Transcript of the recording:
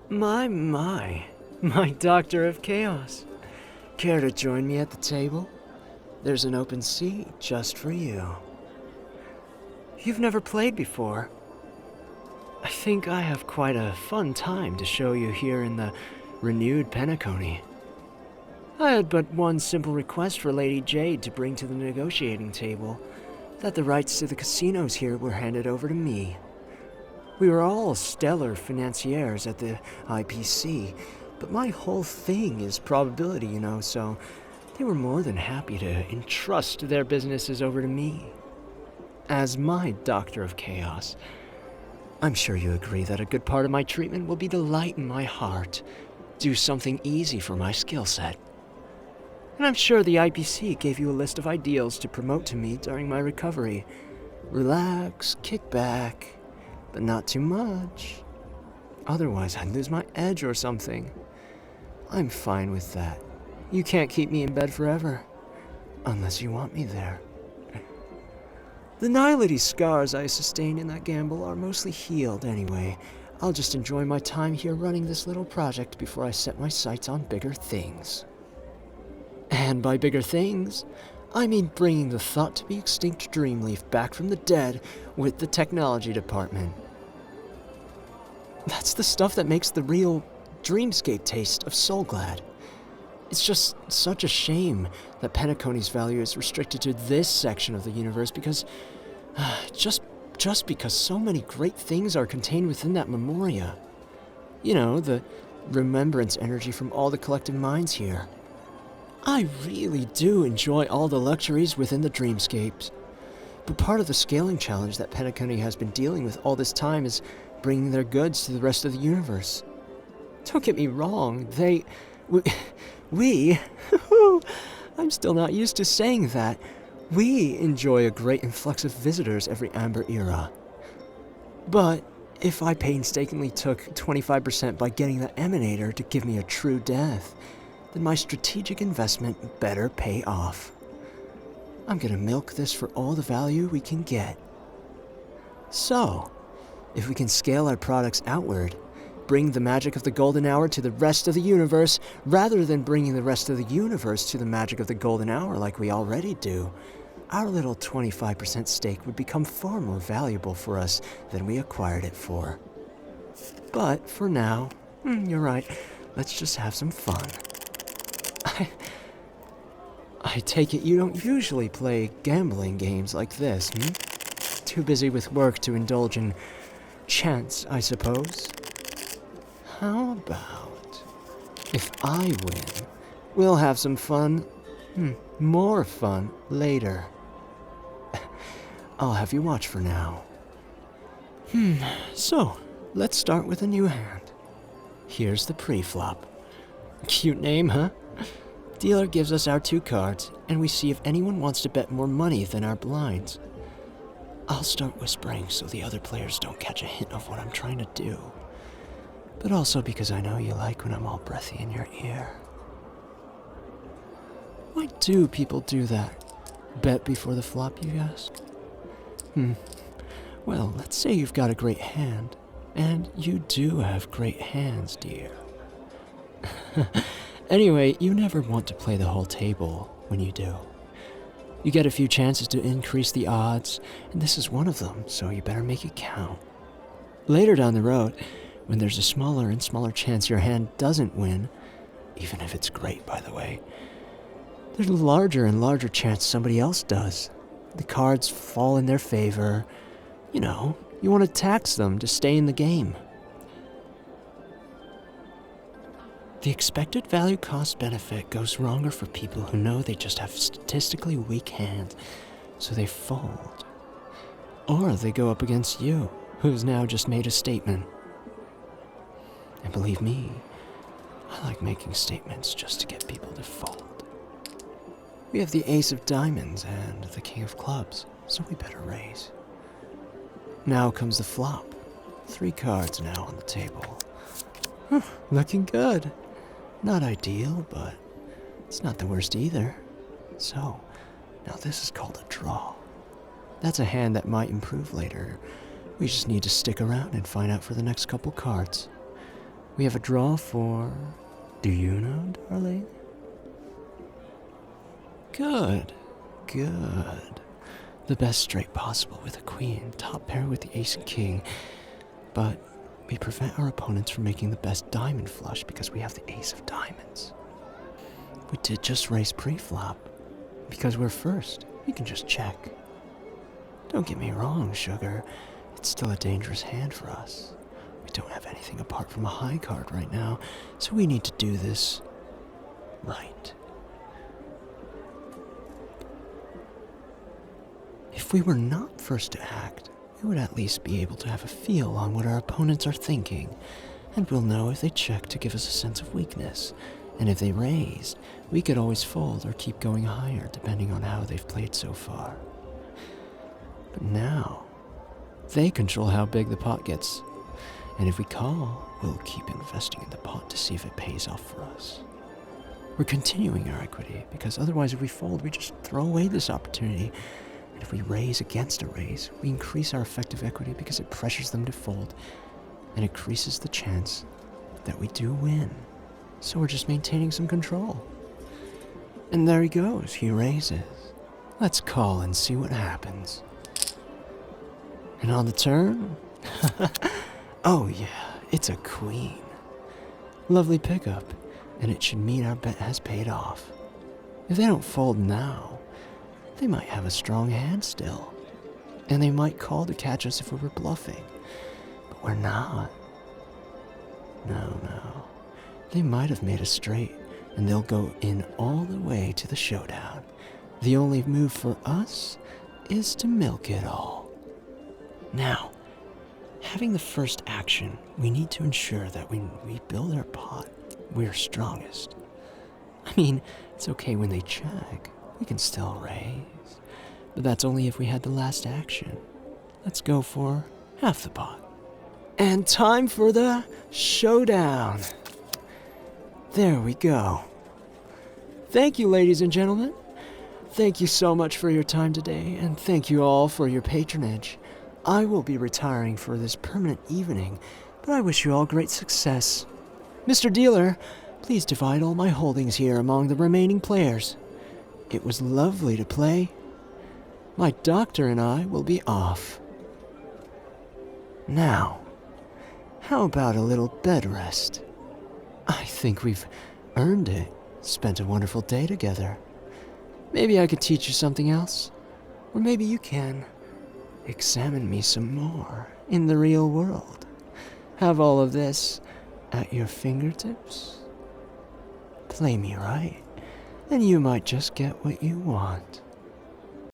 My Doctor of Chaos. Care to join me at the table? There's an open seat just for you. You've never played before. I think I have quite a fun time to show you here in the renewed Penacony. I had but one simple request for Lady Jade to bring to the negotiating table, that the rights to the casinos here were handed over to me. We were all stellar financiers at the IPC, but my whole thing is probability, so they were more than happy to entrust their businesses over to me. As my Doctor of Chaos, I'm sure you agree that a good part of my treatment will be to lighten my heart, do something easy for my skill set. And I'm sure the IPC gave you a list of ideals to promote to me during my recovery. Relax, kick back, but not too much. Otherwise, I'd lose my edge or something. I'm fine with that. You can't keep me in bed forever, unless you want me there. The nihility scars I sustained in that gamble are mostly healed anyway. I'll just enjoy my time here running this little project before I set my sights on bigger things. And by bigger things, I mean bringing the thought-to-be extinct Dreamleaf back from the dead with the technology department. That's the stuff that makes the real dreamscape taste of Soulglad. It's just such a shame that Penacony's value is restricted to this section of the universe because... just because so many great things are contained within that memoria. The remembrance energy from all the collective minds here. I really do enjoy all the luxuries within the dreamscapes. But part of the scaling challenge that Penacony has been dealing with all this time is bringing their goods to the rest of the universe. Don't get me wrong, we I'm still not used to saying that. We enjoy a great influx of visitors every Amber era. But if I painstakingly took 25% by getting the Emanator to give me a true death, then my strategic investment better pay off. I'm gonna milk this for all the value we can get. So, if we can scale our products outward, bring the magic of the golden hour to the rest of the universe, rather than bringing the rest of the universe to the magic of the golden hour like we already do, our little 25% stake would become far more valuable for us than we acquired it for. But for now, you're right, let's just have some fun. I take it you don't usually play gambling games like this, Too busy with work to indulge in chance, I suppose. How about if I win, we'll have some fun, more fun later. I'll have you watch for now. So, let's start with a new hand. Here's the pre-flop. Cute name, huh? Dealer gives us our 2 cards, and we see if anyone wants to bet more money than our blinds. I'll start whispering so the other players don't catch a hint of what I'm trying to do. But also because I know you like when I'm all breathy in your ear. Why do people do that? Bet before the flop, you ask? Well, let's say you've got a great hand. And you do have great hands, dear. Anyway, you never want to play the whole table when you do. You get a few chances to increase the odds, and this is one of them, so you better make it count. Later down the road, when there's a smaller and smaller chance your hand doesn't win, even if it's great, by the way, there's a larger and larger chance somebody else does. The cards fall in their favor. You want to tax them to stay in the game. The expected value cost benefit goes wronger for people who know they just have statistically weak hands, so they fold. Or they go up against you, who's now just made a statement. And believe me, I like making statements just to get people to fold. We have the Ace of Diamonds and the King of Clubs, so we better raise. Now comes the flop. 3 cards now on the table. Looking good. Not ideal, but it's not the worst either. So, now this is called a draw. That's a hand that might improve later. We just need to stick around and find out for the next couple cards. We have a draw for... Do you know, darling? Good. Good. The best straight possible with a queen, top pair with the ace and king. But we prevent our opponents from making the best diamond flush because we have the ace of diamonds. We did just raise pre-flop. Because we're first, we can just check. Don't get me wrong, sugar. It's still a dangerous hand for us. We don't have anything apart from a high card right now, so we need to do this right. If we were not first to act, we would at least be able to have a feel on what our opponents are thinking, and we'll know if they check to give us a sense of weakness, and if they raised, we could always fold or keep going higher depending on how they've played so far. But now, they control how big the pot gets, and if we call, we'll keep investing in the pot to see if it pays off for us. We're continuing our equity, because otherwise if we fold, we just throw away this opportunity. And if we raise against a raise, we increase our effective equity because it pressures them to fold and increases the chance that we do win. So we're just maintaining some control. And there he goes, he raises. Let's call and see what happens. And on the turn, oh yeah, it's a queen. Lovely pickup, and it should mean our bet has paid off. If they don't fold now, they might have a strong hand still, and they might call to catch us if we were bluffing, but we're not. No. They might have made a straight, and they'll go in all the way to the showdown. The only move for us is to milk it all. Now, having the first action, we need to ensure that when we build our pot, we're strongest. I mean, it's okay when they check. We can still raise, but that's only if we had the last action. Let's go for half the pot. And time for the showdown. There we go. Thank you, ladies and gentlemen. Thank you so much for your time today, and thank you all for your patronage. I will be retiring for this permanent evening, but I wish you all great success. Mr. Dealer, please divide all my holdings here among the remaining players. It was lovely to play. My doctor and I will be off. Now, how about a little bed rest? I think we've earned it. Spent a wonderful day together. Maybe I could teach you something else. Or maybe you can examine me some more in the real world. Have all of this at your fingertips? Play me right, and you might just get what you want.